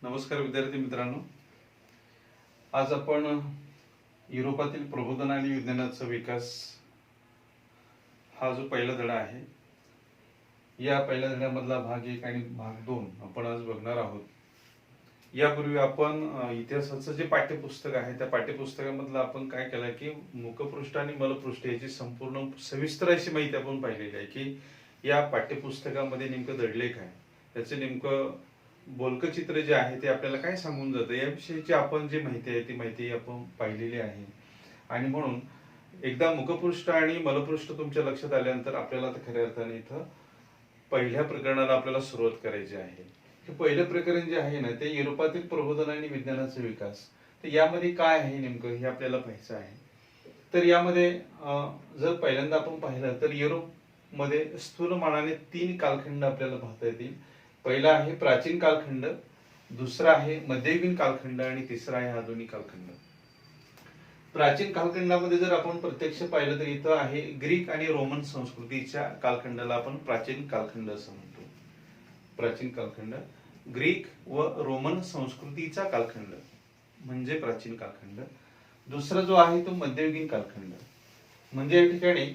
नमस्कार विद्यार्थी मित्रांनो, आज आपण युरोपातील प्रबोधन आणि विज्ञानाचा विकास हा जो पहिला धडा आहे, या पहिल्या धड्यामधला भाग 1 आणि भाग 2 आपण आज बघणार आहोत. यापूर्वी आपण इतिहासाचं जे पाठ्यपुस्तक आहे त्या पाठ्यपुस्तकामधलं आपण काय केलं की मुखपृष्ठ आणि मलपृष्ठ याची संपूर्ण सविस्तर अशी माहिती आपण पाहिलेली आहे की या पाठ्यपुस्तकामध्ये नेमकं दडले काय, त्याचं नेमकं बोलकं चित्र जे आहे ते आपल्याला काय सांगून जातं याविषयीची आपण जी माहिती आहे ती माहिती आपण पाहिलेली आहे. आणि म्हणून एकदा मुखपृष्ठ आणि मलपृष्ठ तुमच्या लक्षात आल्यानंतर आपल्याला खऱ्या अर्थाने इथं पहिल्या प्रकरणाला आपल्याला सुरुवात करायची आहे. हे पहिलं प्रकरण जे आहे ना ते युरोपातील प्रबोधन आणि विज्ञानाचा विकास. तर यामध्ये काय आहे नेमकं हे आपल्याला पाहायचं आहे. तर यामध्ये जर पहिल्यांदा आपण पाहिलं तर युरोपमध्ये स्थूलमानाने 3 कालखंड आपल्याला पाहता येतील. पहिला आहे प्राचीन कालखंड, दुसरा आहे मध्ययुगीन कालखंड आणि तिसरा आहे आधुनिक कालखंड. प्राचीन कालखंडामध्ये जर आपण प्रत्यक्ष पाहिलं तर इथं आहे ग्रीक आणि रोमन संस्कृतीच्या कालखंडाला आपण प्राचीन कालखंड असं म्हणतो. प्राचीन कालखंड, ग्रीक व रोमन संस्कृतीचा कालखंड म्हणजे प्राचीन कालखंड. दुसरा जो आहे तो मध्ययुगीन कालखंड. म्हणजे या ठिकाणी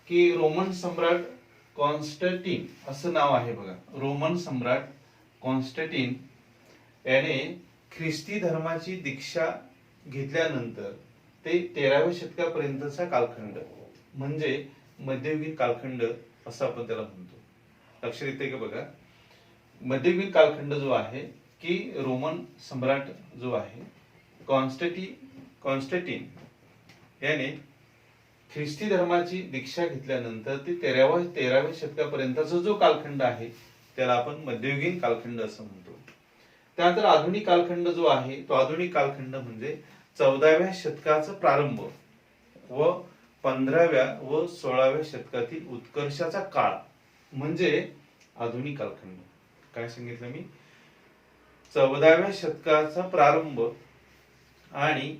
की रोमन सम्राट कॉन्स्टंटीन असं नाव आहे बघा. रोमन सम्राट कॉन्स्टंटीन याने ख्रिस्ती धर्माची दीक्षा घेतल्यानंतर ते 13व्या शतकापर्यंतचा कालखंड म्हणजे मध्ययुगीन कालखंड असं आपण त्याला म्हणतो. लक्षात येते का बघा. मध्ययुगीन कालखंड जो आहे की रोमन सम्राट जो आहे कॉन्स्टंटीन याने ख्रिस्ती धर्माची दीक्षा घेतल्यानंतर ते 13व्या शतकापर्यंतचा जो कालखंड आहे त्याला आपण मध्ययुगीन कालखंड असं म्हणतो. त्यानंतर आधुनिक कालखंड जो आहे तो आधुनिक कालखंड म्हणजे 14व्या शतकाचा प्रारंभ व 15व्या व 16व्या शतकातील उत्कर्षाचा काळ म्हणजे आधुनिक कालखंड. काय सांगितलं मी? 14व्या शतकाचा प्रारंभ आणि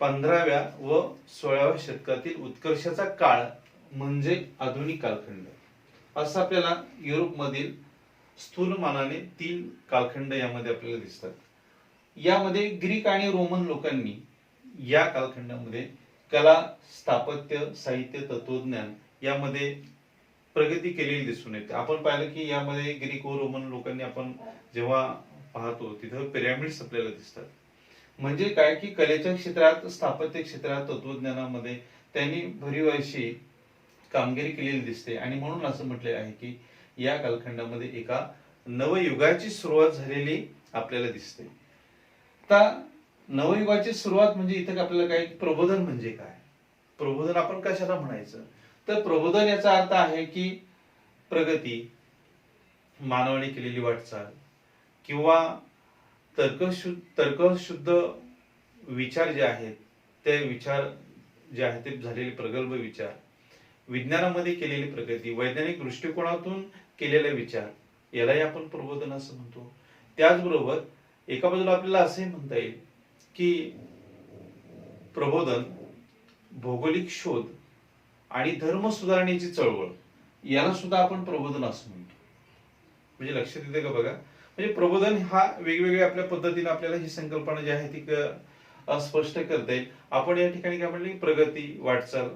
15व्या व 16व्या शतकातील उत्कर्षाचा काळ म्हणजे आधुनिक कालखंड. असं आपल्याला युरोपमधील स्थूलमानाने 3 कालखंड यामध्ये आपल्याला दिसतात. यामध्ये ग्रीक आणि रोमन लोकांनी या कालखंडामध्ये कला, स्थापत्य, साहित्य, तत्वज्ञान यामध्ये प्रगती केलेली दिसून येते. आपण पाहिलं की यामध्ये ग्रीक व रोमन लोकांनी आपण जेव्हा पाहतो तिथं पिरॅमिड्स आपल्याला दिसतात. म्हणजे काय की कलेच्या क्षेत्रात, स्थापत्य क्षेत्रात, तत्वज्ञानामध्ये त्यांनी भरीव अशी कामगिरी केलेली दिसते. आणि म्हणून असं म्हटले आहे की या कालखंडामध्ये एका नवयुगाची सुरुवात झालेली आपल्याला दिसते. आता नवयुगाची सुरुवात म्हणजे इथं आपल्याला काय, प्रबोधन म्हणजे काय, प्रबोधन आपण कशाला म्हणायचं तर प्रबोधन याचा अर्थ आहे की प्रगती, मानवाने केलेली वाटचाल किंवा तर्कशुद्ध विचार जे आहेत ते विचार जे आहेत ते झालेले प्रगल्भ विचार, विज्ञानामध्ये केलेली प्रगती, वैज्ञानिक दृष्टिकोनातून केलेले विचार यालाही आपण प्रबोधन असं म्हणतो. त्याचबरोबर एका बाजूला आपल्याला असंही म्हणता येईल की प्रबोधन, भौगोलिक शोध आणि धर्म सुधारणेची चळवळ याला सुद्धा आपण प्रबोधन असं म्हणतो. म्हणजे लक्षात येते का बघा. म्हणजे प्रबोधन हा वेगवेगळ्या आपल्या पद्धतीने आपल्याला ही संकल्पना जी आहे ती स्पष्ट करता येईल. आपण या ठिकाणी काय म्हणले, प्रगती, वाटचाल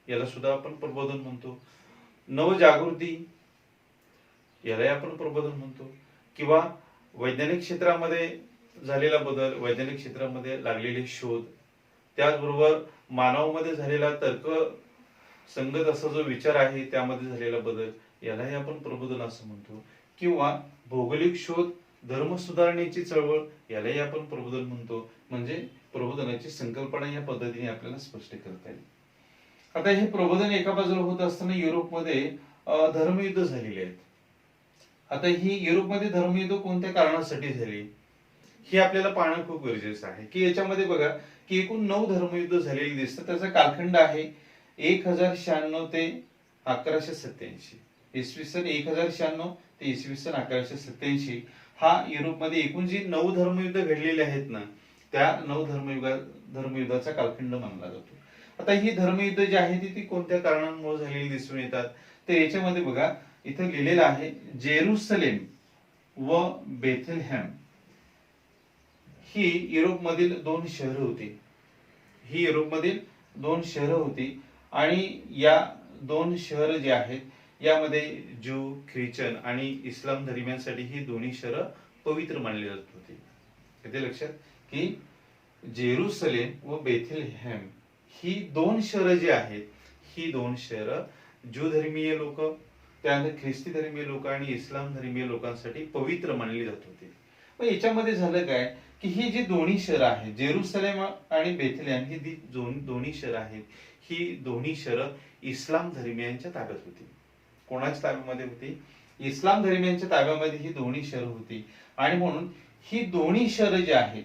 याला सुद्धा आपण प्रबोधन म्हणतो. नवजागृती यालाही आपण प्रबोधन म्हणतो. किंवा वैज्ञानिक क्षेत्रामध्ये झालेला बदल, वैज्ञानिक क्षेत्रामध्ये लागलेले शोध, त्याचबरोबर मानवामध्ये झालेला तर्क संगत असा जो विचार आहे त्यामध्ये झालेला बदल यालाही आपण प्रबोधन असं म्हणतो. किंवा भौगोलिक शोध, धर्म सुधारणेची चळवळ यालाही आपण प्रबोधन म्हणतो. म्हणजे प्रबोधनाची संकल्पना या पद्धतीने आपल्याला स्पष्ट करता येईल. आता हे प्रबोधन एका बाजूला होत असताना युरोपमध्ये धर्मयुद्ध झालेली आहेत. आता ही युरोपमध्ये धर्मयुद्ध कोणत्या कारणासाठी झाली हे आपल्याला पाहणं खूप गरजेचं आहे. की याच्यामध्ये बघा की एकूण 9 धर्मयुद्ध झालेली दिसतात. त्याचा कालखंड आहे 1096 ते 1187. इसवी सन 1096 ते इसवी सन 1187 हा युरोपमध्ये एकूण जी 9 धर्मयुद्ध घडलेले आहेत ना त्या 9 धर्मयुद्धाचा कालखंड मानला जातो. आता ही धर्मयुद्ध जी आहे ती कोणत्या कारणांमुळे झालेली दिसून येतात तर याच्यामध्ये बघा इथं लिहिलेलं आहे जेरुसलेम व बेथलहेम ही युरोपमधील 2 शहरं होती. ही युरोपमधील 2 शहरं होती आणि या 2 शहरं जी आहेत यामध्ये ज्यू, ख्रिश्चन आणि इस्लाम धर्मियांसाठी ही दोन्ही शहरं पवित्र मानली जात होती. येते लक्षात की जेरुसलेम व बेथलेहेम ही 2 शहरं जी आहेत, ही 2 शहरं ज्यू धर्मीय लोक, त्यानंतर ख्रिस्ती धर्मीय लोक आणि इस्लाम धर्मीय लोकांसाठी पवित्र मानली जात होती. पण याच्यामध्ये झालं काय की ही जी दोन्ही शहरं आहेत, जेरुसलेम आणि बेथलेहेम ही दोन्ही शहरं आहेत, ही दोन्ही शहरं इस्लाम धर्मियांच्या ताब्यात होती. कोणाच्या ताब्यामध्ये होती? इस्लाम धर्मियांच्या ताब्यामध्ये ही दोन्ही शहरं होती. आणि म्हणून ही दोन्ही शहरं जी आहेत,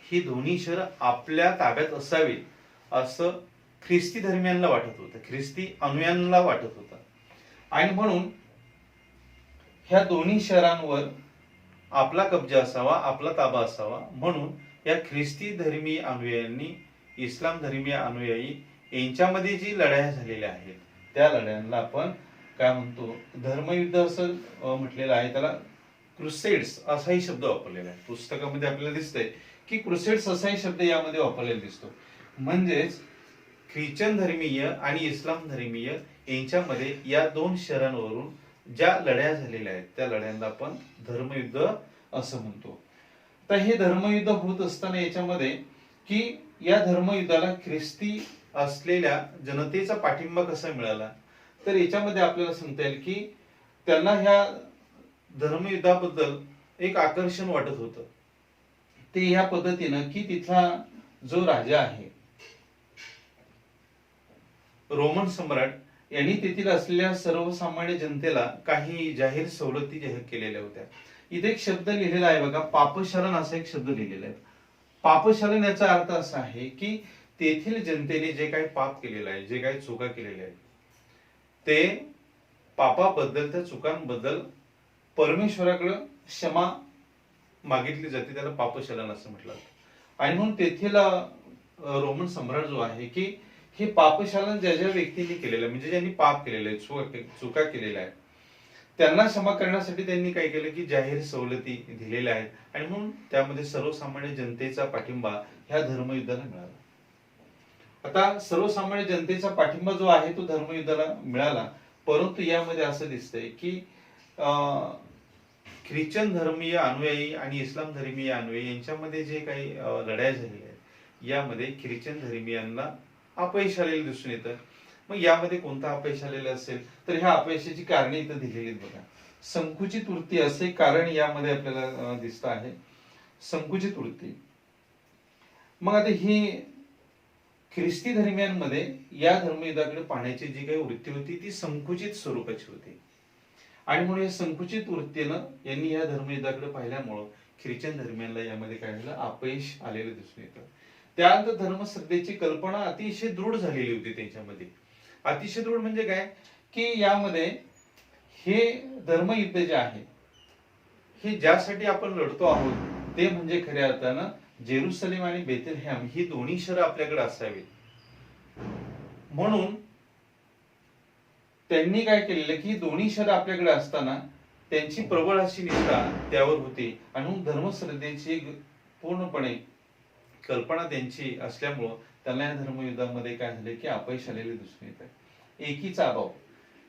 ही दोन्ही शहरं आपल्या ताब्यात असावी असं ख्रिस्ती धर्मियांना वाटत होतं, ख्रिस्ती अनुयायांना वाटत होतं. आणि म्हणून ह्या दोन्ही शहरांवर आपला कब्जा असावा, आपला ताबा असावा, म्हणून या ख्रिस्ती धर्मीय अनुयायांनी इस्लाम धर्मीय अनुयायी यांच्यामध्ये जी लढाया झालेल्या आहेत त्या लढ्यांना आपण काय म्हणतो, धर्मयुद्ध असं म्हटलेलं आहे. त्याला क्रुसेड्स असाही शब्द वापरलेला आहे. पुस्तकामध्ये आपल्याला दिसतंय की क्रुसेड्स असाही शब्द यामध्ये वापरलेला दिसतो. म्हणजेच ख्रिश्चन धर्मीय आणि इस्लाम धर्मीय यांच्यामध्ये या 2 शहरांवरून ज्या लढ्या झालेल्या आहेत त्या लढ्यांना आपण धर्मयुद्ध असं म्हणतो. तर हे धर्मयुद्ध होत असताना याच्यामध्ये की या धर्मयुद्धाला ख्रिस्ती असलेल्या जनतेचा पाठिंबा कसा मिळाला, तर याच्यामध्ये आपल्याला सांगता येईल की त्यांना ह्या धर्मयुद्धाबद्दल एक आकर्षण वाटत होतं. ते ह्या पद्धतीनं की तिथला जो राजा आहे रोमन सम्राट यांनी तेथील असलेल्या सर्वसामान्य जनतेला काही जाहीर सवलती जाहीर केलेल्या होत्या. इथे एक शब्द लिहिलेला आहे बघा, पापशालन असा एक शब्द लिहिलेला आहे. पापशालन याचा अर्थ असा आहे की तेथील जनतेने जे काही पाप केलेलं आहे, जे काही चुका केलेल्या आहेत, ते पापाबद्दल, त्या चुकांबद्दल परमेश्वराकडे क्षमा मागितली जाते. त्याला पापशालन असं म्हटलं जातं. आणि म्हणून तेथील रोमन सम्राट जो आहे की हे पापशालन ज्या ज्या व्यक्तींनी केलेलं आहे, म्हणजे ज्यांनी पाप केलेलं आहे, चुका केलेल्या आहेत, त्यांना क्षमा करण्यासाठी त्यांनी काय केलं की जाहीर सवलती दिलेल्या आहेत. आणि म्हणून त्यामध्ये सर्वसामान्य जनतेचा पाठिंबा ह्या धर्मयुद्धाला मिळाला. आता सर्वसामान्य जनतेचा पाठिंबा जो आहे तो धर्मयुद्धाला मिळाला, परंतु यामध्ये असं दिसतंय की ख्रिश्चन धर्मीय अनुयायी आणि इस्लाम धर्मीय अनुयायी यांच्यामध्ये जे काही लढाई झालेल्या आहेत यामध्ये ख्रिश्चन धर्मीयांना अपयश आलेलं दिसून येतं. मग यामध्ये कोणतं अपयश आलेलं असेल तर ह्या अपयशाची कारणे इथं दिलेली आहेत बघा. संकुचित वृत्ती असे कारण यामध्ये आपल्याला दिसत आहे, संकुचित वृत्ती. मग आता ही ख्रिस्ती धर्मियांमध्ये या धर्मयुद्धाकडे पाहण्याची जी काही वृत्ती होती ती संकुचित स्वरूपाची होती. आणि म्हणून या संकुचित वृत्तीनं यांनी या धर्मयुद्धाकडे पाहिल्यामुळं ख्रिश्चन धर्मियांना यामध्ये काय झालं, अपयश आलेलं दिसून येतं. त्यानंतर धर्मश्रद्धेची कल्पना अतिशय दृढ झालेली होती त्यांच्यामध्ये. अतिशय दृढ म्हणजे काय की यामध्ये हे धर्मयुद्ध जे आहे हे ज्यासाठी आपण लढतो आहोत ते म्हणजे खऱ्या अर्थानं जेरुसलेम आणि बेथलेहेम ही दोन्ही शहरं आपल्याकडे असावीत. म्हणून त्यांनी काय केलेलं की दोन्ही शहरं आपल्याकडे असताना त्यांची प्रबळ अशी निष्ठा त्यावर होती. आणि धर्मश्रद्धेची पूर्णपणे कल्पना त्यांची असल्यामुळं त्यांना या धर्मयुद्धामध्ये काय झाले की अपयश आलेले दिसून येत आहे. एकीचा अभाव,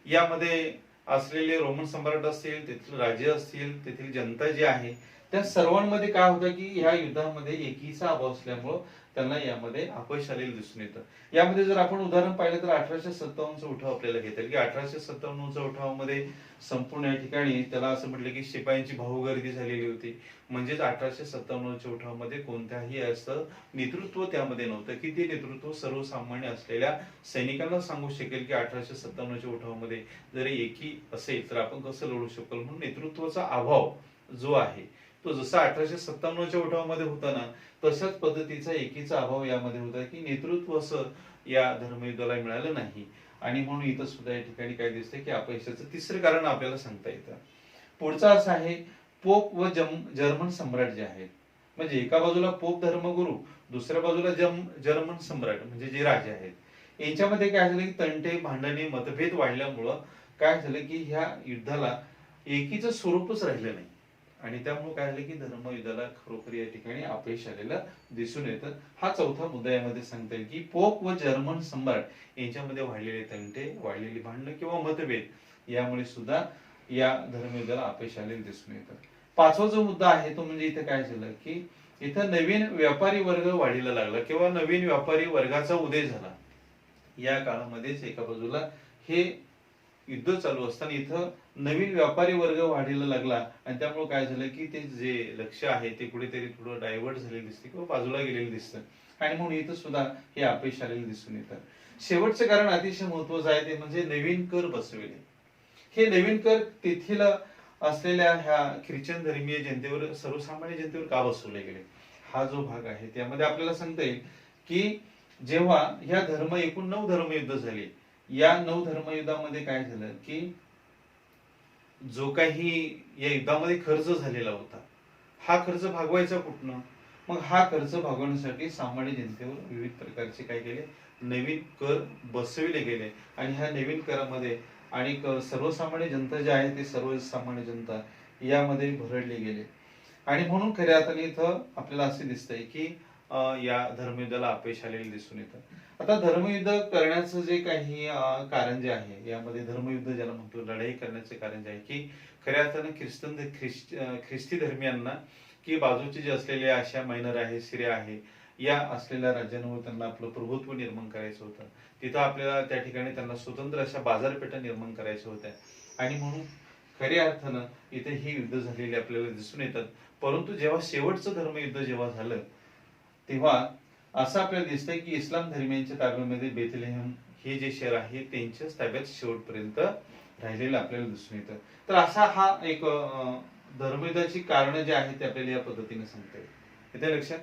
यामध्ये असलेले रोमन सम्राट असतील, तेथील राज्य असतील, तेथील जनता जी आहे त्या सर्वांमध्ये काय होतं की ह्या युद्धामध्ये एकीचा अभाव असल्यामुळं त्यांना यामध्ये अपयश आलेलं दिसून येतं. यामध्ये जर आपण उदाहरण पाहिलं तर 1857चा उठाव आपल्याला घेता येईल की 1857च्या उठावामध्ये संपूर्ण या ठिकाणी त्याला असं म्हटलं की शिपायांची भाऊगर्दी झालेली होती. म्हणजेच 1857च्या उठावामध्ये कोणत्याही असं नेतृत्व त्यामध्ये नव्हतं की ते नेतृत्व सर्वसामान्य असलेल्या सैनिकांना सांगू शकेल की 1857च्या उठावामध्ये जर एकी असेल तर आपण कसं लढू शकेल. म्हणून नेतृत्वाचा अभाव जो आहे तो जसा 1857च्या उठावामध्ये होता ना तशाच पद्धतीचा एकीचा अभाव यामध्ये होता की नेतृत्व असं या धर्मयुद्धाला मिळालं नाही. आणि म्हणून इथं सुद्धा या ठिकाणी काय दिसतंय की अपयशाचं तिसरं कारण आपल्याला सांगता येतं. पुढचा असं आहे पोप व जर्मन सम्राट जे आहेत, म्हणजे एका बाजूला पोप धर्मगुरू, दुसऱ्या बाजूला जर्मन सम्राट म्हणजे जे राजे आहेत, यांच्यामध्ये काय झालं की तंटे, भांडणे, मतभेद वाढल्यामुळं काय झालं की ह्या युद्धाला एकीचं स्वरूपच राहिलं नाही. आणि त्यामुळे काय झालं की धर्मयुद्धाला खरोखर या ठिकाणी अपयश आलेलं दिसून येतं. हा चौथा मुद्दा यामध्ये सांगता येईल की पोप व जर्मन सम्राट यांच्यामध्ये वाढलेले तंटे, वाढलेली भांडणं किंवा मतभेद यामुळे सुद्धा या धर्मयुद्धाला अपयश आलेलं दिसून येतं. पाचवा जो मुद्दा आहे तो म्हणजे इथे काय झालं की इथं नवीन व्यापारी वर्ग वाढीला लागला किंवा नवीन व्यापारी वर्गाचा उदय झाला. या काळामध्येच एका बाजूला हे युद्ध चालू असताना इथं नवीन व्यापारी वर्ग वाढीला लागला आणि त्यामुळे काय झालं की ते जे लक्ष आहे ते कुठेतरी थोडं डायव्हर्ट झालेलं दिसते किंवा बाजूला गेलेलं दिसतं आणि म्हणून इथं सुद्धा हे अपयश आलेलं दिसून येतं. शेवटचं कारण अतिशय महत्वाचं आहे ते म्हणजे नवीन कर बसविले. हे नवीन कर तेथील असलेल्या ह्या ख्रिश्चन धर्मीय जनतेवर, सर्वसामान्य जनतेवर का बसवले गेले, हा जो भाग आहे त्यामध्ये आपल्याला सांगता येईल की जेव्हा ह्या एकूण 9 धर्मयुद्ध झाली, या 9 धर्मयुद्धामध्ये काय झालं की जो काही या युद्धामध्ये खर्च झालेला होता, हा खर्च भागवायचा कुठनं? मग हा खर्च भागवण्यासाठी सामान्य जनतेवर विविध प्रकारचे काय केले, नवीन कर बसविले गेले आणि ह्या नवीन करामध्ये आणि सर्वसामान्य जनता जे आहे ते सर्वसामान्य जनता यामध्ये भरडले गेले आणि म्हणून खऱ्या अर्थाने इथं आपल्याला असे दिसतंय की या धर्मयुद्धाला अपयश आलेले दिसून येतं. आता धर्मयुद्ध करण्याचं जे काही कारण जे आहे, यामध्ये धर्मयुद्ध ज्याला म्हणतो, लढाई करण्याचे कारण जे आहे की खऱ्या अर्थानं ख्रिस्ती धर्मियांना की बाजूचे जे असलेले आशिया मायनर आहे, सिरिया आहे, या असलेल्या राज्यांवर त्यांना आपलं प्रभुत्व निर्माण करायचं होतं. तिथं आपल्याला त्या ठिकाणी त्यांना स्वतंत्र अशा बाजारपेठा निर्माण करायच्या होत्या आणि म्हणून खऱ्या अर्थानं इथे ही युद्ध झालेली आपल्याला दिसून येतात. परंतु जेव्हा शेवटचं धर्मयुद्ध जेव्हा झालं तेव्हा असं आपल्याला दिसतंय की इस्लाम धर्मियांच्या ताब्यामध्ये बेथलेहम हे जे शहर आहे त्यांच्याच ताब्यात शेवटपर्यंत राहिलेलं आपल्याला दिसून येतं. तर असा हा एक धर्मयुद्धाची कारण जे आहे ते आपल्याला या पद्धतीने सांगता येईल. येते लक्षात?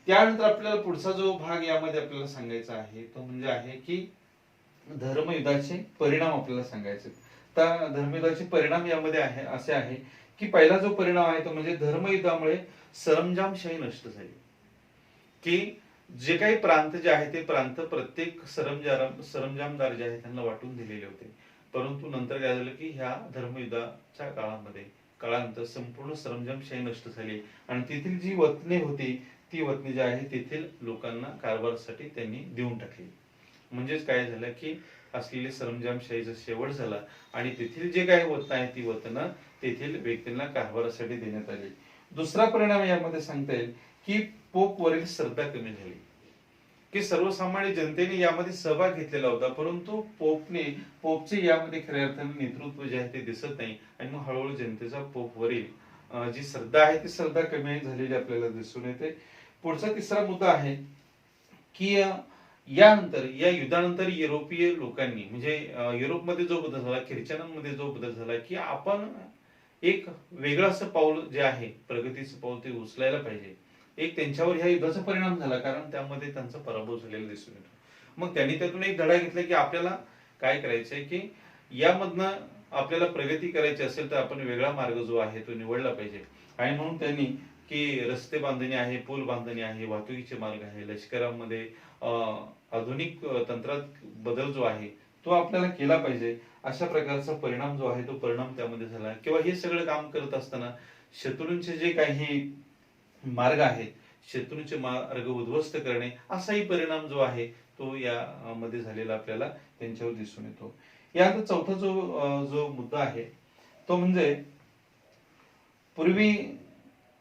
त्यानंतर आपल्याला पुढचा जो भाग यामध्ये आपल्याला सांगायचा आहे तो म्हणजे आहे की धर्मयुद्धाचे परिणाम आपल्याला सांगायचे. तर धर्मयुद्धाचे परिणाम यामध्ये आहे असे आहे की पहिला जो परिणाम आहे तो म्हणजे धर्मयुद्धामुळे सरंजामशाही नष्ट झाली. की जे काही प्रांत जे आहे ते प्रांत प्रत्येक सरंजामदार जे आहे त्यांना वाटून दिलेले होते. परंतु नंतर काय झालं की ह्या धर्मयुद्धाच्या काळानंतर संपूर्ण सरंजामशाही नष्ट झाली आणि तेथील जी वतने होती ती वतने जी आहे तेथील लोकांना कारभारासाठी त्यांनी देऊन टाकली. म्हणजेच काय झालं की असलेली सरंजामशाहीचा शेवट झाला आणि तेथील जे काही वतन आहे ती वतन तेथील व्यक्तींना कारभारासाठी देण्यात आली. दुसरा परिणाम यामध्ये सांगता येईल की पोप वरील श्रद्धा कमी झाली. की सर्वसामान्य जनतेने यामध्ये सहभाग घेतलेला होता परंतु पोपचे यामध्ये खऱ्या अर्थाने नेतृत्व जे आहे ते दिसत नाही आणि मग हळूहळू जनतेचा पोप वरील जी श्रद्धा आहे ती श्रद्धा कमी झालेली आपल्याला दिसून येते. पुढचा तिसरा मुद्दा आहे की यानंतर या युद्धानंतर युरोपीय लोकांनी म्हणजे युरोपमध्ये जो बदल झाला, ख्रिश्चनांमध्ये जो बदल झाला की आपण एक वेगळं असं पाऊल जे आहे प्रगतीचं पाऊल ते उचलायला पाहिजे. एक त्यांच्यावर ह्या युद्धाचा परिणाम झाला कारण त्यामध्ये त्यांचा पराभव झालेला दिसून येतो. मग त्यांनी त्यातून एक धडा घेतला की आपल्याला काय करायचंय की यामधनं आपल्याला प्रगती करायची असेल तर आपण वेगळा मार्ग जो आहे तो निवडला पाहिजे आणि म्हणून त्यांनी की रस्ते बांधणी आहे, पूल बांधणी आहे, वाहतुकीचे मार्ग आहे, लष्करामध्ये आधुनिक तंत्रात बदल जो आहे तो आपल्याला केला पाहिजे अशा प्रकारचा परिणाम जो आहे तो परिणाम त्यामध्ये झाला. किंवा हे सगळं काम करत असताना शत्रूंचे जे काही मार्ग आहेत, शत्रूंचे मार्ग उद्ध्वस्त करणे असाही परिणाम जो आहे तो यामध्ये झालेला आपल्याला त्यांच्यावर दिसून येतो. यानंतर चौथा जो मुद्दा आहे तो म्हणजे पूर्वी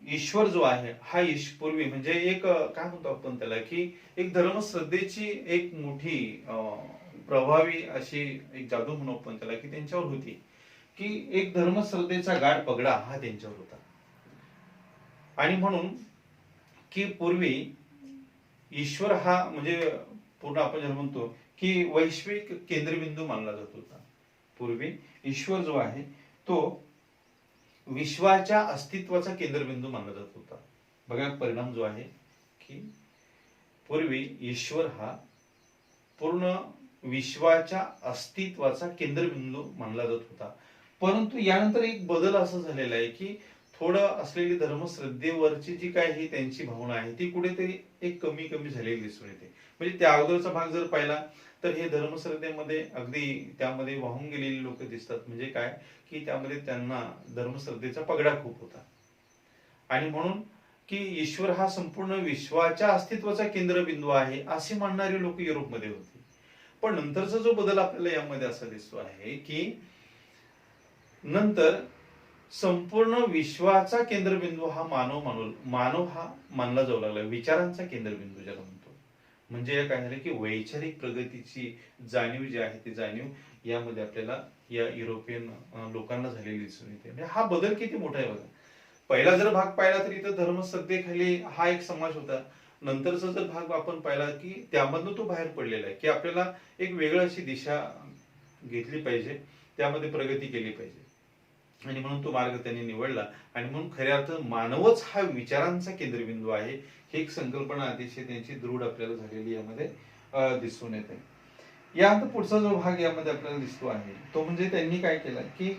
ईश्वर जो आहे हा पूर्वी म्हणजे एक काय म्हणतो आपण त्याला की एक धर्मश्रद्धेची एक मोठी प्रभावी अशी एक जादू म्हणू आपण त्याला की त्यांच्यावर होती की एक धर्मश्रद्धेचा गाढ पगडा हा त्यांच्यावर होता आणि म्हणून की पूर्वी ईश्वर हा म्हणजे पूर्ण आपण ज्याला म्हणतो की वैश्विक केंद्रबिंदू मानला जात होता. पूर्वी ईश्वर जो आहे तो विश्वाच्या अस्तित्वाचा केंद्रबिंदू मानला जात होता. बघा परिणाम जो आहे की पूर्वी ईश्वर हा पूर्ण विश्वाच्या अस्तित्वाचा केंद्रबिंदू मानला जात होता. परंतु यानंतर एक बदल असा झालेला आहे की थोडं असलेली धर्मश्रद्धेवरची जी काही त्यांची भावना आहे ती कुठेतरी एक कमी झालेली दिसून येते. म्हणजे त्या अगोदरचा भाग जर पाहिला तर हे धर्मश्रद्धेमध्ये अगदी त्यामध्ये वाहून गेलेली लोक दिसतात. म्हणजे काय की त्यामध्ये त्यांना धर्मश्रद्धेचा पगडा खूप होता. आणि म्हणून की ईश्वर हा संपूर्ण विश्वाच्या अस्तित्वाचा केंद्रबिंदू आहे असे मानणारे लोक युरोपमध्ये होते. पण नंतरचा जो बदल आपल्याला यामध्ये असा दिसतो आहे की नंतर संपूर्ण विश्वाचा केंद्रबिंदू हा मानव हा मानला जाऊ लागला. विचारांचा केंद्रबिंदू ज्याला म्हणतो. म्हणजे काय झालं की वैचारिक प्रगतीची जाणीव जी आहे ती जाणीव यामध्ये आपल्याला या युरोपियन लोकांना झालेली दिसून येते. म्हणजे हा बदल किती मोठा आहे बघा. पहिला जर भाग पाहिला तर इथं धर्मश्रद्धेखाली हा एक समाज होता. नंतरचा जर भाग आपण पाहिला की त्यामधनं तो बाहेर पडलेला आहे की आपल्याला एक वेगळी अशी दिशा घेतली पाहिजे, त्यामध्ये प्रगती केली पाहिजे. आणि म्हणून तो मार्ग त्यांनी निवडला. आणि म्हणून खऱ्या अर्थ मानवच हा विचारांचा केंद्रबिंदू आहे ही एक संकल्पना अतिशय त्यांची दृढ आपल्याला झालेली यामध्ये दिसून येते. यानंतर पुढचा जो भाग यामध्ये आपल्याला दिसतो आहे तो म्हणजे त्यांनी काय केलं की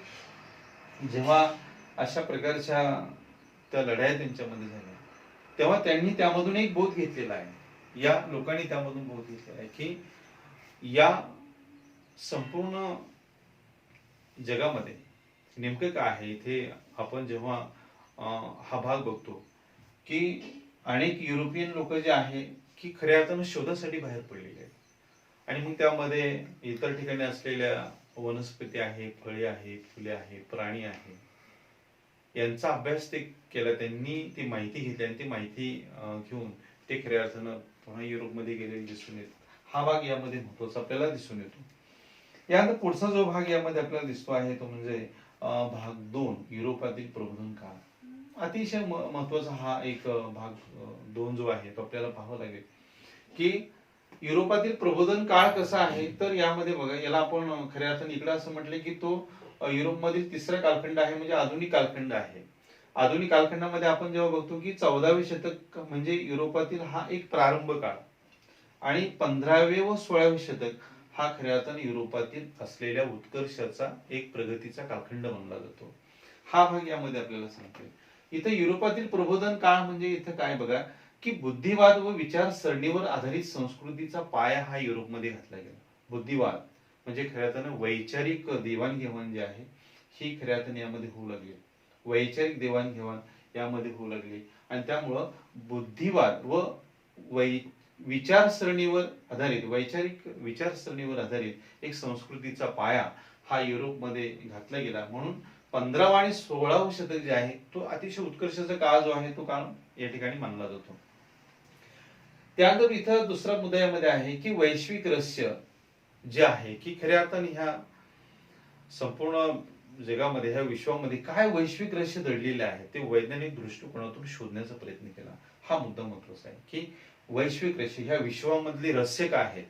जेव्हा अशा प्रकारच्या त्या लढाया त्यांच्यामध्ये झाल्या तेव्हा त्यांनी त्यामधून एक बोध घेतलेला आहे. या लोकांनी त्यामधून बोध घेतलेला आहे की या संपूर्ण जगामध्ये नेमकं काय आहे. इथे आपण जेव्हा हा भाग बघतो की अनेक युरोपियन लोक जे आहे की खऱ्या अर्थानं शोधासाठी बाहेर पडलेले आहेत. आणि मग त्यामध्ये इतर ठिकाणी असलेल्या वनस्पती आहे, फळे आहे, फुले आहे, प्राणी आहे, यांचा अभ्यास ते केला. त्यांनी ती माहिती घेतली आणि ती माहिती घेऊन ते खऱ्या अर्थानं पुन्हा युरोपमध्ये गेलेले दिसून येत. हा भाग यामध्ये महत्वाचा आपल्याला दिसून येतो. यानंतर पुढचा जो भाग यामध्ये आपल्याला दिसतो आहे तो म्हणजे भाग 2 युरोपातील प्रबोधन काळ. अतिशय महत्वाचा हा एक भाग 2 जो आहे तो आपल्याला पाहावा लागेल की युरोपातील प्रबोधन काळ कसा आहे. तर यामध्ये बघा याला आपण खऱ्या अर्थाने इकडे असं म्हटलं की तो युरोपमधील तिसरा कालखंड आहे म्हणजे आधुनिक कालखंड आहे. आधुनिक कालखंडामध्ये आपण जेव्हा बघतो की 14वे शतक म्हणजे युरोपातील हा एक प्रारंभ काळ आणि 15वे व 16वे शतक हा खऱ्या अर्थाने युरोपातील असलेल्या उत्कर्षाचा एक प्रगतीचा कालखंड मानला जातो. हा भाग यामध्ये आपल्याला सांगतोय. इथं युरोपातील प्रबोधन काळ म्हणजे इथं काय बघा की बुद्धिवाद व विचारसरणीवर आधारित संस्कृतीचा पाया हा युरोपमध्ये घातला गेला. बुद्धिवाद म्हणजे खऱ्या अर्थानं वैचारिक देवाणघेवाण जी आहे ही खऱ्या अर्थाने यामध्ये होऊ लागली. वैचारिक देवाणघेवाण यामध्ये होऊ लागली आणि त्यामुळं बुद्धिवाद व विचारसरणीवर आधारित वैचारिक विचारसरणीवर आधारित एक संस्कृतीचा पाया हा युरोपमध्ये घातला गेला. म्हणून 15वा आणि 16वा शतक जे आहे तो अतिशय उत्कर्षाचा काळ जो आहे तो काळ या ठिकाणी मानला जातो. त्यानंतर इथं दुसरा मुद्दा यामध्ये आहे की वैश्विक रहस्य जे आहे की खऱ्या अर्थाने ह्या संपूर्ण जगामध्ये ह्या विश्वामध्ये काय वैश्विक रहस्य दडलेले आहे ते वैज्ञानिक दृष्टिकोनातून शोधण्याचा प्रयत्न केला. हा मुद्दा महत्वाचा आहे की वैश्विक रहस्य ह्या विश्वामधली रहस्य काय आहेत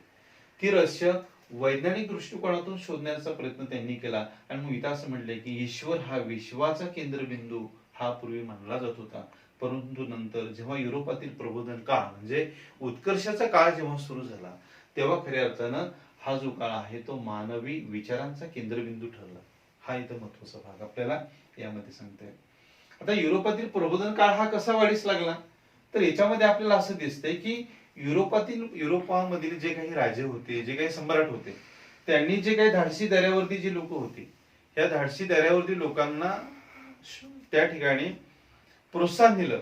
ती रहस्य वैज्ञानिक दृष्टिकोनातून शोधण्याचा प्रयत्न त्यांनी केला. आणि मग इथं असं म्हटलंय की ईश्वर हा विश्वाचा केंद्रबिंदू हा पूर्वी मानला जात होता. परंतु नंतर जेव्हा युरोपातील प्रबोधन काळ म्हणजे उत्कर्षाचा काळ जेव्हा सुरू झाला तेव्हा खऱ्या अर्थानं हा जो काळ आहे तो मानवी विचारांचा केंद्रबिंदू ठरला. हा इथं महत्वाचा भाग आपल्याला यामध्ये सांगताय. आता युरोपातील प्रबोधन काळ हा कसा वाढीस लागला तर याच्यामध्ये आपल्याला असं दिसतंय की युरोपामधील जे काही राजे होते, जे काही सम्राट होते, त्यांनी जे काही धाडसी दऱ्यावरती जी लोक होती ह्या धाडसी दऱ्यावरती लोकांना त्या ठिकाणी प्रोत्साहन दिलं.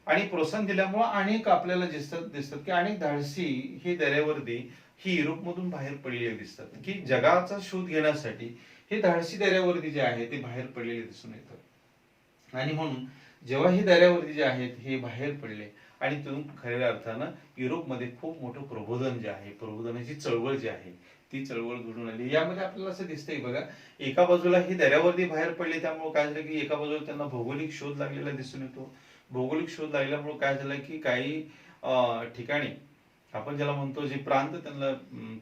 आणि प्रोत्साहन दिल्यामुळे अनेक आपल्याला दिसतात की अनेक धाडसी ही दऱ्यावरती ही युरोपमधून बाहेर पडलेले दिसतात की जगाचा शोध घेण्यासाठी हे धाडसी दऱ्यावरती जे आहे ते बाहेर पडलेले दिसून येतात. आणि म्हणून जेव्हा ही दऱ्यावरती जे आहेत हे बाहेर पडले आणि तिथून खऱ्या अर्थानं युरोपमध्ये खूप मोठं प्रबोधन जे आहे प्रबोधनाची चळवळ जी आहे ती चळवळ घडून आली. यामध्ये आपल्याला असं दिसतंय बघा एका बाजूला ही दऱ्यावरती बाहेर पडले त्यामुळे काय झालं की एका बाजूला त्यांना भौगोलिक शोध लागलेला दिसून येतो. भौगोलिक शोध लागल्यामुळे काय झालं की काही ठिकाणी आपण ज्याला म्हणतो जे प्रांत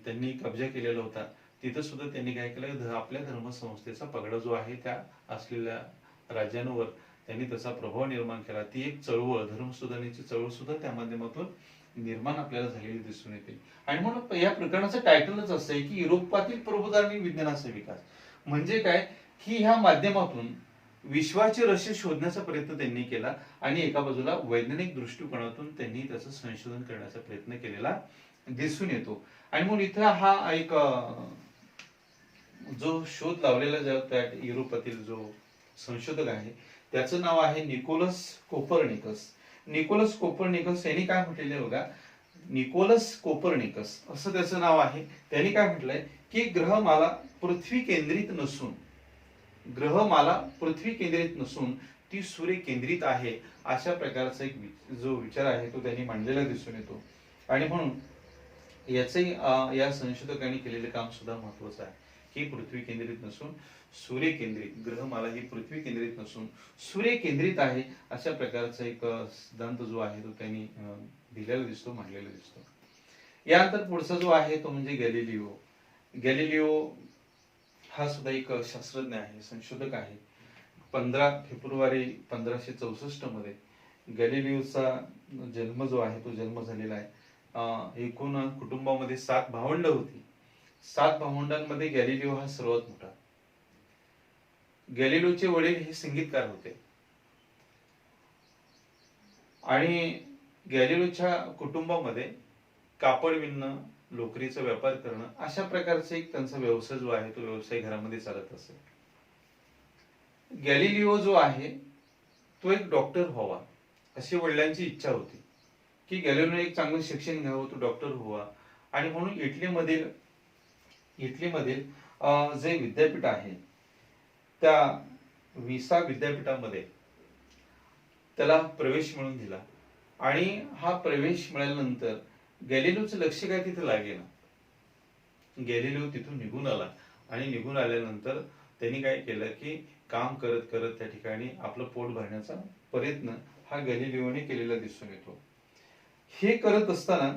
त्यांनी कब्जा केलेला होता तिथं सुद्धा त्यांनी काय केलं आपल्या धर्मसंस्थेचा पगडा जो आहे त्या असलेल्या राज्यांवर त्यांनी तसा प्रभाव निर्माण केला. ती एक चळवळ धर्मसुधारणेची चळवळ सुद्धा त्या माध्यमातून निर्माण आपल्याला झालेली दिसून येते. आणि म्हणून या प्रकरणाचं टायटलच असं आहे की युरोपातील प्रबोधन आणि विज्ञानाचा विकास. म्हणजे काय की ह्या माध्यमातून विश्वाचे रहस्य शोधण्याचा प्रयत्न त्यांनी केला आणि एका बाजूला वैज्ञानिक दृष्टिकोनातून त्यांनी त्याचं संशोधन करण्याचा प्रयत्न केलेला दिसून येतो. आणि म्हणून इथं हा एक जो शोध लावलेला त्या युरोपातील जो संशोधक आहे त्याचं नाव आहे निकोलस कोपर्निकस. निकोलस कोपर्निकस यांनी काय म्हटलेलं आहे बघा, निकोलस कोपर्निकस असं त्याचं नाव आहे. त्यांनी काय म्हटलंय की ग्रहमाला पृथ्वी केंद्रित नसून, ग्रहमाला पृथ्वी केंद्रित नसून ती सूर्य केंद्रित आहे, अशा प्रकारचा एक जो विचार आहे तो त्यांनी मांडलेला दिसून येतो. आणि म्हणून याचे या संशोधकांनी केलेले काम सुद्धा महत्वाचं आहे की पृथ्वी केंद्रित नसून सूर्य केंद्रित, ग्रहमाला ही पृथ्वी केंद्रित नसून सूर्य केंद्रित आहे, अशा प्रकारचा एक सिद्धांत जो आहे तो त्यांनी दिलेला दिसतो, मांडलेला दिसतो. यानंतर पुढचा जो आहे तो म्हणजे गॅलिलिओ. गॅलिलिओ हा सुद्धा एक शास्त्रज्ञ आहे, संशोधक आहे. 15 फेब्रुवारी 1564 मध्ये गॅलिलिओचा जन्म जो आहे तो जन्म झालेला आहे. एकूण कुटुंबामध्ये 7 भावंड होती. 7 भावंडांमध्ये गॅलिलिओ हा सर्वात मोठा. गॅलिलिओचे वडील हे संगीतकार होते आणि गॅलिलिओच्या कुटुंबामध्ये कापड विणणं, लोकरीचा व्यापार करणं अशा प्रकारचा एक त्यांचा व्यवसाय जो आहे तो व्यवसाय घरामध्ये चालत असे. गॅलिलिओ जो आहे तो एक डॉक्टर व्हावा अशी वडिलांची इच्छा होती की गॅलिलिओने एक चांगलं शिक्षण घ्यावं, तो डॉक्टर व्हावा. आणि म्हणून इटलीमधील जे विद्यापीठ आहे त्या विसा विद्यापीठामध्ये त्याला प्रवेश मिळून दिला. आणि हा प्रवेश मिळाल्यानंतर गॅलिलिओचं लक्ष काय तिथे लागेना. गॅलिलिओ तिथून निघून आला आणि निघून आल्यानंतर त्यांनी काय केलं की काम करत करत त्या ठिकाणी आपलं पोट भरण्याचा प्रयत्न हा गॅलिलिओने केलेला दिसून येतो. हे करत असताना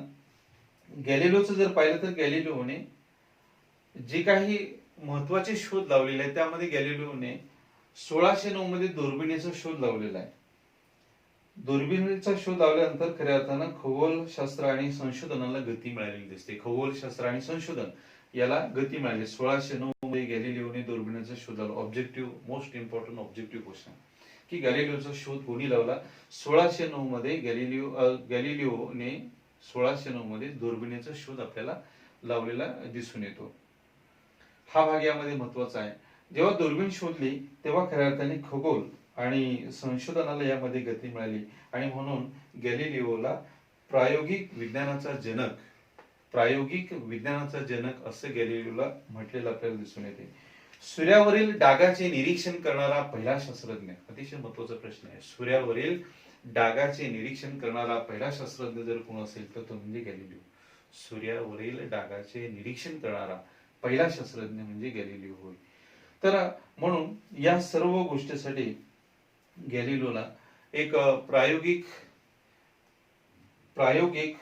गॅलिलिओचं जर पाहिलं तर गॅलिलिओने जे काही महत्वाचे शोध लावलेले आहेत त्यामध्ये गॅलिलिओने 1609 मध्ये दुर्बिणीचा शोध लावलेला आहे. दुर्बिणीचा शोध लावल्यानंतर खऱ्या अर्थानं खगोलशास्त्र आणि संशोधनाला गती मिळालेली दिसते. खगोलशास्त्र आणि संशोधन याला गती मिळाली. 1609 मध्ये गॅलिलिओने दुर्बिणीचा शोध लावला. Objective, most important objective question की गॅलिलिओचा शोध कोणी लावला. 1609 मध्ये गॅलिलिओने 1609 मध्ये दुर्बिणीचा शोध आपल्याला लावलेला दिसून येतो. हा भाग यामध्ये महत्वाचा आहे. जेव्हा दुर्बीण शोधली तेव्हा खऱ्या अर्थाने खगोल आणि संशोधनाला यामध्ये गती मिळाली आणि म्हणून गॅलिलिओला प्रायोगिक विज्ञानाचा जनक असं गॅलिलिओला म्हटलेलं आपल्याला दिसून येते. सूर्यावरील डागाचे निरीक्षण करणारा पहिला शास्त्रज्ञ, अतिशय महत्वाचा प्रश्न आहे. सूर्यावरील डागाचे निरीक्षण करणारा पहिला शास्त्रज्ञ जर कोण असेल तर तो म्हणजे गॅलिलिओ. सूर्यावरील डागाचे निरीक्षण करणारा पहिला शास्त्रज्ञ म्हणजे गॅलिलिओ होय. तर म्हणून या सर्व गोष्टीसाठी गॅलिलिओला एक प्रायोगिक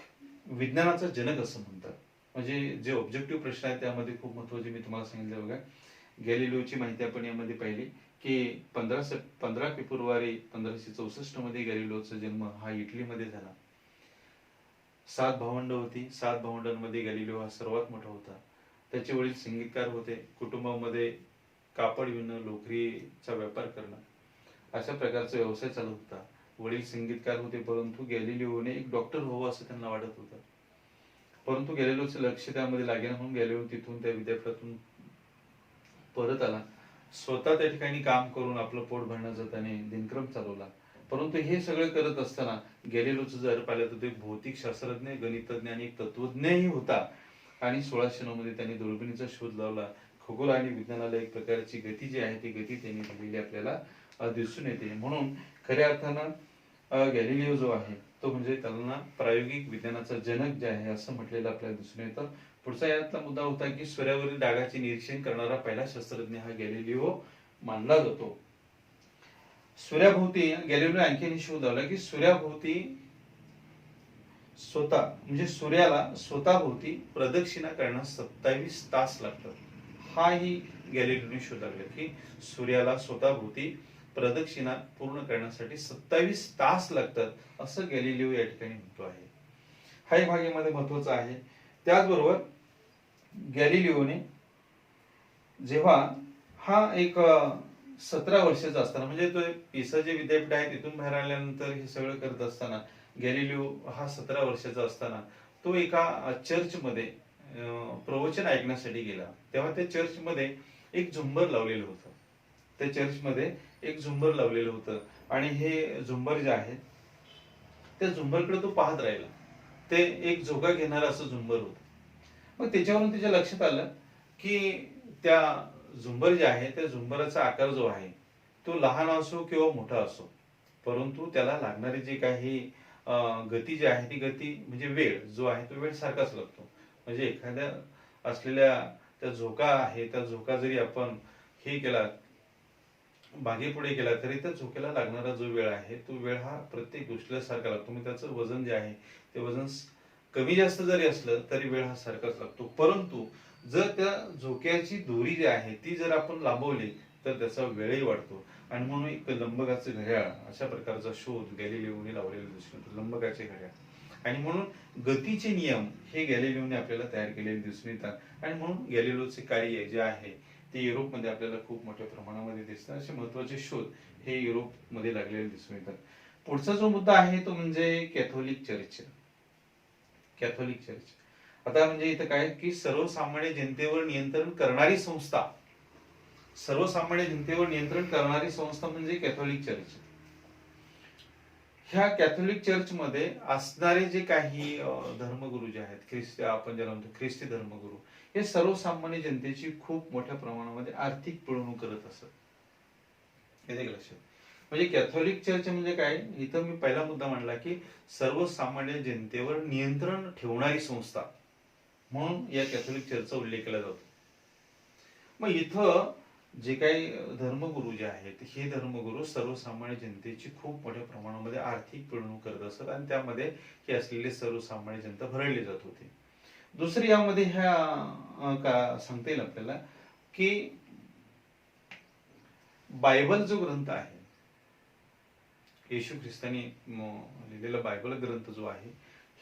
विज्ञानाचा जनक असं म्हणतात. म्हणजे जे ऑब्जेक्टिव्ह प्रश्न आहेत त्यामध्ये खूप महत्वाचे मी तुम्हाला सांगितलं बघा. गॅलिलिओची माहिती आपण यामध्ये पाहिली की 15 फेब्रुवारी 1564 मध्ये गॅलिलिओचा जन्म हा इटलीमध्ये झाला. 7 भावंड होती. 7 भावंडांमध्ये गॅलिलिओ हा सर्वात मोठा होता. त्याचे वडील संगीतकार होते. कुटुंबामध्ये कापड विणणं, लोकरीचा व्यापार करणं अशा प्रकारचा व्यवसाय चालू होता. वडील संगीतकार होते परंतु गॅलिलिओने एक डॉक्टर व्हावं असं त्यांना वाटत होतं. परंतु गॅलिलिओचं लक्ष त्यामध्ये लागेना म्हणून गॅलिलिओ तिथून त्या विद्यापीठातून परत आला. स्वतः त्या ठिकाणी काम करून आपलं पोट भरण्याचा त्याने दिनक्रम चालवला. परंतु हे सगळं करत असताना गॅलिलिओचं जर पाहिलं तर ते भौतिक शास्त्रज्ञ, गणितज्ञ आणि एक तत्वज्ञही होता. आणि 1609 मध्ये त्यांनी दुर्बिणीचा शोध लावला. खगोल आणि विज्ञानाला एक प्रकारची गती जी आहे ती गती त्यांनी दिलेली आपल्याला दिसून येते. म्हणून खऱ्या अर्थानं गॅलिलिओ जो आहे तो म्हणजे त्यांना प्रायोगिक विज्ञानाचा जनक जे आहे असं म्हटलेलं आपल्याला दिसून येतं. पुढचा यातला मुद्दा होता की सूर्यावरील डागाचे निरीक्षण करणारा पहिला शास्त्रज्ञ हा गॅलिलिओ मानला जातो. सूर्याभोवती गॅलिलिओने आणखीन शोध लावला की सूर्याभोवती म्हणजे सूर्याला स्वतःभोवती प्रदक्षिणा करण्यास 27 तास लागतात. हाही गॅलिलिओने शोध लागला की सूर्याला स्वतःभोवती प्रदक्षिणा पूर्ण करण्यासाठी 27 तास लागतात असं गॅलिलिओ या ठिकाणी म्हणतो आहे. हा भाग यामध्ये महत्वाचा आहे. त्याचबरोबर गॅलिलिओने जेव्हा हा एक 17 वर्षाचा असताना म्हणजे तो पिसा जे विद्यापीठ आहे तिथून बाहेर आल्यानंतर हे सगळं करत असताना गॅलिलिओ हा 17 वर्षाचा असताना तो एका चर्चमध्ये प्रवचन ऐकण्यासाठी गेला. तेव्हा त्या चर्चमध्ये एक झुंबर लावलेलं होतं. त्या चर्चमध्ये एक झुंबर लावलेलं होतं आणि हे झुंबर जे आहे त्या झुंबरकडे तो पाहत राहिला. ते एक झोका घेणारं असं झुंबर होतं. मग त्याच्यावरून त्याच्या लक्षात आलं की त्या झुंबर जे आहे त्या झुंबराचा आकार जो आहे तो लहान असो किंवा मोठा असो, परंतु त्याला लागणारी जी काही गती जी आहे ती गती म्हणजे वेळ जो आहे तो वेळ सारखाच लागतो. म्हणजे एखाद्या असलेल्या त्या झोका आहे त्या झोका जरी आपण हे केला मागे पुढे केला तरी त्या झोक्याला लागणारा जो वेळ आहे तो वेळ हा प्रत्येक गोष्टीला सारखा लागतो. मग त्याचं वजन जे आहे ते वजन कमी जास्त जरी असलं तरी वेळ हा सारखाच लागतो. परंतु जर त्या झोक्याची दोरी जी आहे ती जर आपण लांबवली तर त्याचा वेळही वाढतो. आणि म्हणून एक लंबकाचे घड्याळ अशा प्रकारचा शोध गॅलिलिओने लावलेला दिसून लंबकाचे घड्याळ. आणि म्हणून गतीचे नियम हे गॅलिलिओने आपल्याला तयार केलेले दिसून येतात. आणि म्हणून गॅलिलिओचे कार्य जे आहे ते युरोपमध्ये आपल्याला खूप मोठ्या प्रमाणामध्ये दिसतात. असे महत्वाचे शोध हे युरोपमध्ये लागलेले दिसून येतात. पुढचा जो मुद्दा आहे तो म्हणजे कॅथोलिक चर्च. कॅथोलिक चर्च आता म्हणजे इथं काय की सर्वसामान्य जनतेवर नियंत्रण करणारी संस्था, सर्वसामान्य जनतेवर नियंत्रण करणारी संस्था म्हणजे कॅथोलिक चर्च. ह्या कॅथोलिक चर्च मध्ये असणारे जे काही धर्मगुरू जे आहेत ख्रिस्ती आपण ज्याला म्हणतो ख्रिस्ती धर्मगुरू, हे सर्वसामान्य जनतेची खूप मोठ्या प्रमाणामध्ये आर्थिक पिळवणूक करत असत. हे लक्षात. म्हणजे कॅथोलिक चर्च म्हणजे काय, इथं मी पहिला मुद्दा मांडला की सर्वसामान्य जनतेवर नियंत्रण ठेवणारी संस्था म्हणून या कॅथोलिक चर्चचा उल्लेख केला जातो. मग इथं जे काही धर्मगुरू जे आहेत हे धर्मगुरू सर्वसामान्य जनतेची खूप मोठ्या प्रमाणामध्ये आर्थिक पिळवणूक करत असत आणि त्यामध्ये हे असलेले सर्वसामान्य जनता भरडली जात होती. दुसरी यामध्ये ह्या का सांगता येईल आपल्याला की बायबल जो ग्रंथ आहे, येशू ख्रिस्तानी लिहिलेला बायबल ग्रंथ जो आहे,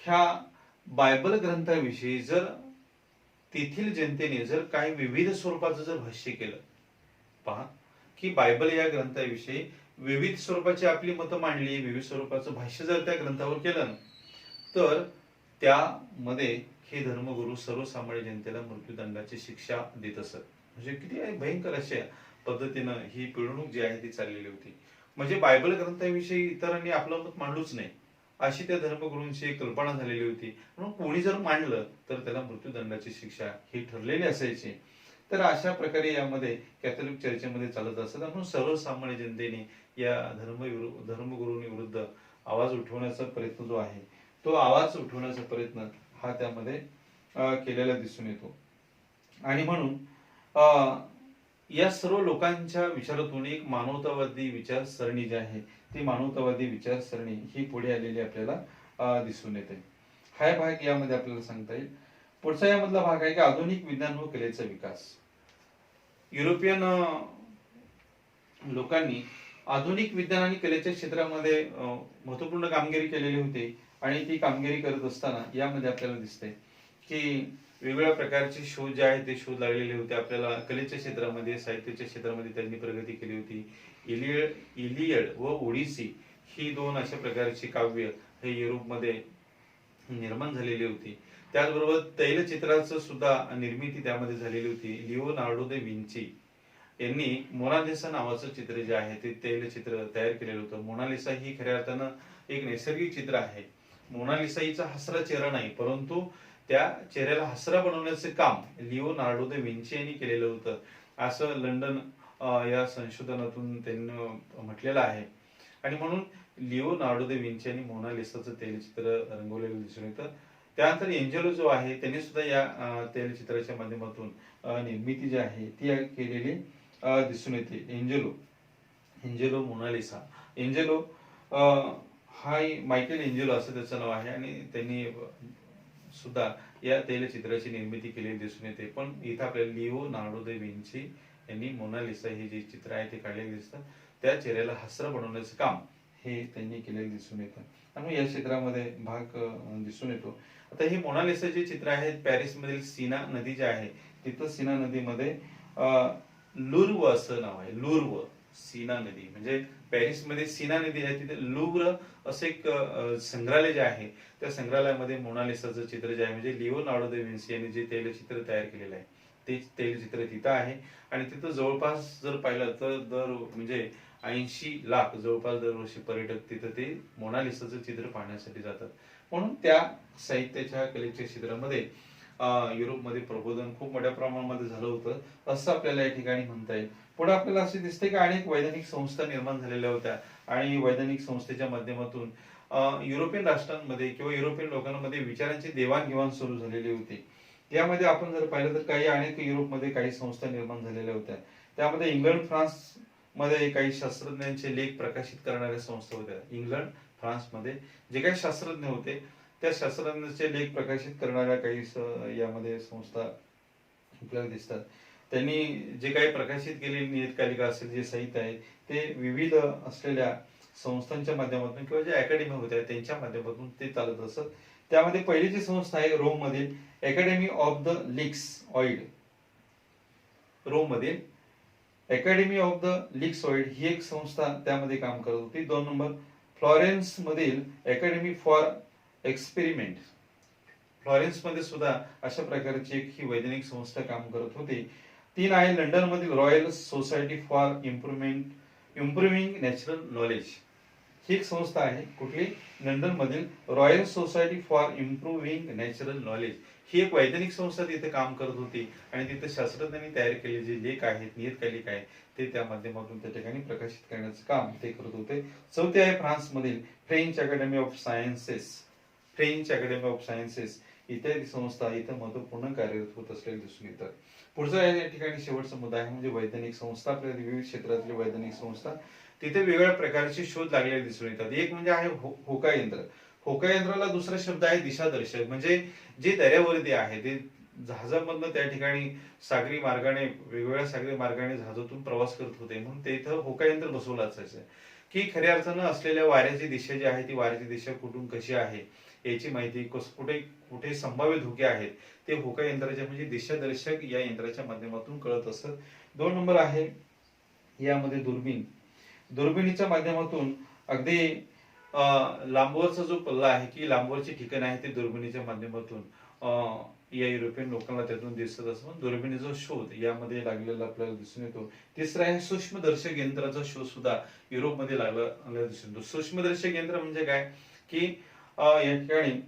ह्या बायबल ग्रंथाविषयी जर तेथील जनतेने जर काही विविध स्वरूपाचं जर भाष्य केलं, पहा की बायबल या ग्रंथाविषयी विविध स्वरूपाची आपली मतं मांडली, विविध स्वरूपाचं भाष्य जर त्या ग्रंथावर केलं तर त्यामध्ये हे धर्मगुरू सर्वसामान्य जनतेला मृत्यूदंडाची शिक्षा देत असत. म्हणजे किती भयंकर अशा पद्धतीनं ही पिळवणूक जी आहे ती चाललेली होती. म्हणजे बायबल ग्रंथाविषयी इतरांनी आपलं मत मांडूच नाही अशी त्या धर्मगुरूंची कल्पना झालेली होती. म्हणून कोणी जर मांडलं तर त्याला मृत्यूदंडाची शिक्षा ही ठरलेली असायची. तर अशा प्रकारे यामध्ये कॅथोलिक चर्चेमध्ये चालत असत. म्हणून सर्वसामान्य जनतेने या धर्मगुरूंनी विरुद्ध आवाज उठवण्याचा प्रयत्न जो आहे तो आवाज उठवण्याचा प्रयत्न हा त्यामध्ये केलेला दिसून येतो. आणि म्हणून या सर्व लोकांच्या विचारातून एक मानवतावादी विचारसरणी जी आहे ती मानवतावादी विचारसरणी ही पुढे आलेली आपल्याला दिसून येते. हा भाग यामध्ये आपल्याला सांगता येईल. पुढचा यामधला भाग आहे की आधुनिक विज्ञान व कलेचा विकास. युरोपियन लोकांनी आधुनिक विज्ञान आणि कलेच्या क्षेत्रामध्ये महत्वपूर्ण कामगिरी केलेली होती. आणि ती कामगिरी करत असताना यामध्ये आपल्याला दिसते की वेगवेगळ्या प्रकारचे शोध जे आहेत ते शोध लागलेले होते. आपल्याला कलेच्या क्षेत्रामध्ये साहित्याच्या क्षेत्रामध्ये त्यांनी प्रगती केली होती. इलियड व ओडिसी ही दोन अशा प्रकारची काव्य हे युरोपमध्ये निर्माण झालेली होती. त्याचबरोबर तैलचित्राचं सुद्धा निर्मिती त्यामध्ये झालेली होती. लिओनार्डो दे विंची यांनी मोनालिसा नावाचं चित्र जे आहे ते तैलचित्र तयार केलेलं होतं. मोनालिसा ही खऱ्या अर्थानं एक नैसर्गिक चित्र आहे. मोनालिसा हिचा हसरा चेहरा नाही, परंतु त्या चेहऱ्याला हसरा बनवण्याचे काम लिओनार्डो दे विंची यांनी केलेलं होतं असं लंडन या संशोधनातून त्यांनी म्हटलेलं आहे. आणि म्हणून लिओनार्डो दे विंची यांनी मोनालिसाचं तैलचित्र रंगवलेलं दिसून येतं. त्यानंतर एंजेलो जो आहे त्यांनी सुद्धा या तैलचित्राच्या माध्यमातून निर्मिती जी आहे ती केलेली दिसून येते. Angelo Mona Lisa. एंजेलो हा मायकेल एंजेलो असं त्याचं नाव आहे आणि त्यांनी सुद्धा या तैलचित्राची निर्मिती केलेली दिसून येते. पण इथं आपल्याला लिओनार्डो दे विंची यांनी मोनालिसा हे जे चित्र आहे ते काढलेले दिसतात. त्या चेहऱ्याला हसरं बनवण्याचं काम हे त्यांनी केलेलं दिसून येतं. त्यामुळे या क्षेत्रामध्ये भाग दिसून येतो. आता हे मोनालिसाचे चित्र आहेत पॅरिस मधील सीना नदी जे आहे तिथं सीना नदीमध्ये लुर्व असं नाव आहे. लुर्व सीना नदी म्हणजे पॅरिसमध्ये सीना नदी आहे तिथे लुव्र असं एक संग्रहालय जे आहे, त्या संग्रहालयामध्ये मोनालिसाचं चित्र जे आहे म्हणजे लिओनार्डो दा विन्सी यांनी जे तैलचित्र तयार केलेलं आहे ते तैलचित्र तिथं आहे. आणि तिथं जवळपास जर पाहिलं तर म्हणजे 80 लाख जवळपास दरवर्षी पर्यटक तिथं ते मोनालिसाचं चित्र पाहण्यासाठी जातात. म्हणून त्या साहित्याच्या कलेच्या क्षेत्रामध्ये युरोपमध्ये प्रबोधन खूप मोठ्या प्रमाणामध्ये झालं होतं असं आपल्याला या ठिकाणी म्हणता येईल. पुढे आपल्याला असे दिसते की अनेक वैधानिक संस्था निर्माण झालेल्या होत्या आणि वैधानिक संस्थेच्या माध्यमातून युरोपियन राष्ट्रांमध्ये किंवा युरोपियन लोकांमध्ये विचारांची देवाणघेवाण सुरू झालेली होती. यामध्ये आपण जर पाहिलं तर अनेक युरोपमध्ये काही संस्था निर्माण झालेल्या होत्या. त्यामध्ये इंग्लंड फ्रान्स मध्ये काही शास्त्रज्ञांचे लेख प्रकाशित करणाऱ्या संस्था होत्या. इंग्लंड फ्रान्स मध्ये जे काही शास्त्रज्ञ होते त्या शास्त्रज्ञांचे लेख प्रकाशित करणाऱ्या काही यामध्ये संस्था आपल्याला दिसतात. त्यांनी जे काही प्रकाशित केलेली नियतकालिका असेल जे साहित्य आहे ते विविध असलेल्या संस्थांच्या माध्यमातून किंवा ज्या अकॅडमी होत्या त्यांच्या माध्यमातून ते चालत असत. त्यामध्ये पहिली जी संस्था आहे रोम मधील academy of the lynx eyed, Rome मधील academy of the lynx eyed ही एक संस्था त्यामध्ये काम करत होती. 2 नंबर फ्लॉरेन्स मधील अकॅडमी फॉर एक्सपेरिमेंट, फ्लॉरेन्स मध्ये सुद्धा अशा प्रकारची एक ही वैज्ञानिक संस्था काम करत होती. 3 आहे लंडन मधील royal society for improving natural knowledge, ही एक संस्था आहे. कुठली? लंडन मधील royal society for improving natural knowledge, ही एक वैज्ञानिक संस्था तिथे काम करत होती आणि तिथे शास्त्रज्ञांनी तयार केलेले जे लेख आहेत नियतकालिका आहे ते त्या माध्यमातून त्या ठिकाणी प्रकाशित करण्याचं काम ते करत होते. 4 आहे फ्रान्स मधील French academy of sciences, French academy of sciences इत्यादी संस्था इथं महत्वपूर्ण कार्यरत होत असलेले दिसून येतात. पुढचा या ठिकाणी शेवटचा मुद्दा आहे म्हणजे वैज्ञानिक संस्था. आपल्या विविध क्षेत्रातली वैज्ञानिक संस्था तिथे वेगवेगळ्या प्रकारचे शोध लागलेले दिसून येतात. एक म्हणजे आहे होका यंत्र. होका यंत्राला दुसरा शब्द आहे दिशादर्शक, म्हणजे जे दर्यावरती आहे ते जहाजामधनं त्या ठिकाणी सागरी मार्गाने वेगवेगळ्या सागरी मार्गाने जहाजातून प्रवास करत होते म्हणून ते इथं होका यंत्र बसवलं असायचं की खऱ्या अर्थानं असलेल्या वाऱ्याची दिशा जी आहे ती वाऱ्याची दिशा कुठून कशी आहे याची माहिती, कुठे कुठे संभाव्य धोके आहेत ते होका यंत्राच्या म्हणजे दिशादर्शक या यंत्राच्या माध्यमातून कळत असत. 2 नंबर आहे यामध्ये दुर्बीण. दुर्बिणीच्या माध्यमातून अगदी लांबवरचा जो पल्ला आहे की लांबवरची ठिकाण आहे ते दुर्बिणीच्या माध्यमातून या युरोपियन लोकांना त्यातून दिसत असं दुर्बिणीचा शोध यामध्ये लागलेला आपल्याला दिसून येतो. तिसरा आहे सूक्ष्मदर्शक यंत्राचा शोध सुद्धा युरोपमध्ये लागला दिसून येतो. सूक्ष्मदर्शक यंत्र म्हणजे काय की या ठिकाणी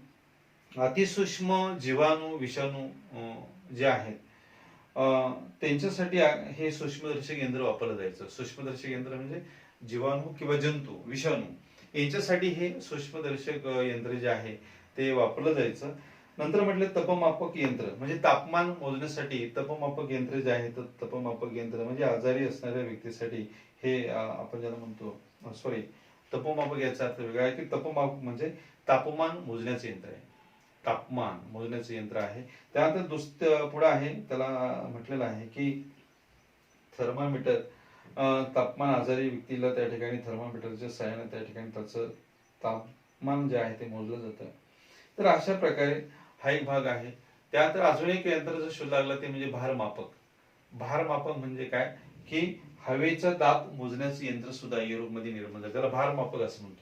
अतिसूक्ष्म जीवाणू विषाणू जे आहेत त्यांच्यासाठी हे सूक्ष्मदर्शक यंत्र वापरलं जायचं. सूक्ष्मदर्शक यंत्र म्हणजे जीवाणू किंवा जंतू विषाणू यांच्यासाठी हे सूक्ष्मदर्शक यंत्र जे आहे ते वापरलं जायचं. नंतर म्हटलं तपमापक यंत्र म्हणजे तापमान मोजण्यासाठी तपमापक यंत्र जे आहे तर तपमापक यंत्र म्हणजे आजारी असणाऱ्या व्यक्तीसाठी हे आपण ज्याला म्हणतो तपमापक याचा अर्थ वेगळा आहे की तपमापक म्हणजे तापमान मोजण्याचे यंत्र आहे, तापमान मोजण्याचे यंत्र आहे. त्यानंतर पुढे आहे त्याला म्हटलेलं आहे की थर्मामीटर, तापमान आजारी व्यक्तीला त्या ठिकाणी थर्मामीटरच्या सहाय्याने त्या ठिकाणी त्याचं तापमान जे आहे ते मोजलं जातं. तर अशा प्रकारे हा एक भाग आहे. त्यानंतर अजून एक यंत्राचा शोध लागला ते म्हणजे भारमापक. भारमापक म्हणजे काय की हवेचा दाब मोजण्याचं यंत्र सुद्धा युरोपमध्ये निर्माण झालं, त्याला भारमापक असं म्हणतो.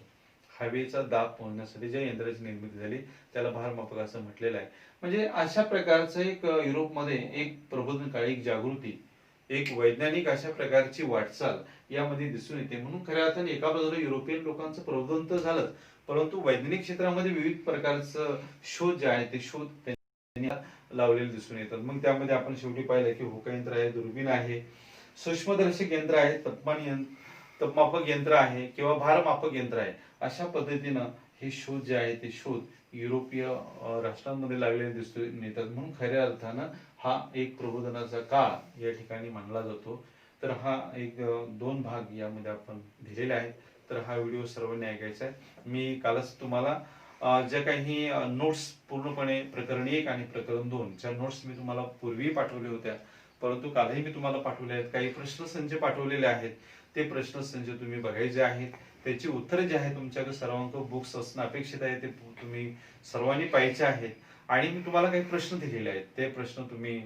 हवेचा दाब मोजण्यासाठी ज्या यंत्राची निर्मिती झाली त्याला भारमापक असं म्हटलेलं आहे. म्हणजे अशा प्रकारचं एक युरोपमध्ये एक प्रबोधनकाळी एक जागृती, एक वैज्ञानिक अशा प्रकारची वाटचाल यामध्ये दिसून येते. म्हणून खऱ्या अर्थाने एका बाजूला युरोपियन लोकांचं प्रबोधन तर झालं परंतु वैज्ञानिक क्षेत्रामध्ये विविध प्रकारचं शोध जे आहे ते शोध त्यांनी लावलेले दिसून येतात. मग त्यामध्ये आपण शेवटी पाहिलं की होका यंत्र आहे, दुर्बीण आहे, सूक्ष्मदर्शक यंत्र आहे, तपमापक यंत्र आहे किंवा भारमापक यंत्र आहे. अशा पद्धतीनं हे शोध जे आहे ते शोध युरोपीय राष्ट्रांमध्ये लागलेले दिसून येतात. म्हणून खऱ्या अर्थानं हा एक प्रबोधनाचा काळ या ठिकाणी मानला जातो. तर हा एक 2 भाग यामध्ये आपण दिलेले आहेत. तर हा व्हिडिओ सर्वांनी ऐकायचा आहे. मी कालच तुम्हाला ज्या काही नोट्स पूर्णपणे प्रकरण 1 आणि प्रकरण 2 च्या नोट्स मी तुम्हाला पूर्वी पाठवल्या होत्या परंतु कालही मी तुम्हाला पाठवले आहेत. काही प्रश्नसंच पाठवलेले आहेत ते प्रश्नसंच तुम्ही बघायचे आहेत. त्याची उत्तरे जे आहे तुमच्याकडे सर्वांकडे बुक्स असणं अपेक्षित आहे ते तुम्ही सर्वांनी पाहायचे आहेत. आणि मी तुम्हाला काही प्रश्न दिलेले आहेत ते प्रश्न तुम्ही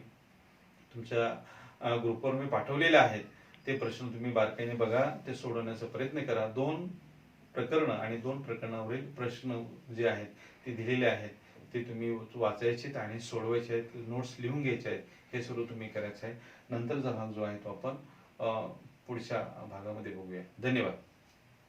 तुमच्या ग्रुपवर मी पाठवलेले आहेत ते प्रश्न तुम्ही बारकाईने बघा, ते सोडवण्याचा प्रयत्न करा. 2 प्रकरणं आणि 2 प्रकरणावरील प्रश्न जे आहेत ते दिलेले आहेत, ते तुम्ही वाचायचे आणि सोडवायचे आहेत, नोट्स लिहून घ्यायचे आहेत. हे सर्व तुम्ही करायचं आहे. नंतरचा भाग जो आहे तो आपण पुढच्या भागामध्ये बघूया. धन्यवाद.